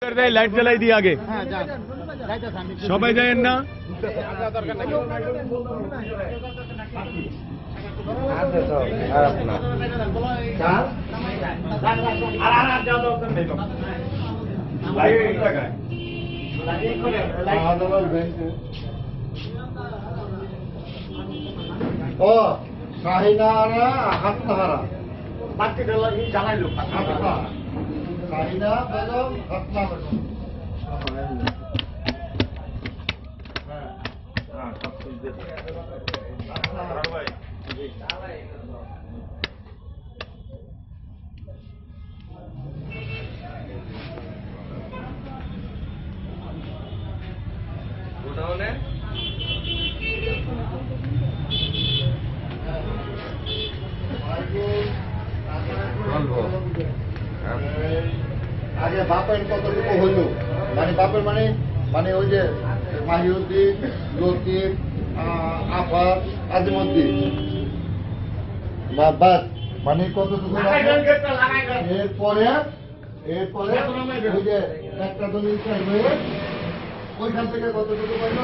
light जलाई दी आगे सबाई जाए ना ও শাহিনারা হাতনাহারা বাকি জানাই লোক শাহিনা বেগম হাতনা বেগম আগে বাপের কতটুকু হইল মানে বাপের মানে মানে ওই যে মাহিউদ্দিন লতিফ আফার আজিমুদ্দিন বাস মানে কতটুকু এরপরে ওই যে একটা দলিল ওইখান থেকে কতটুকু পাইল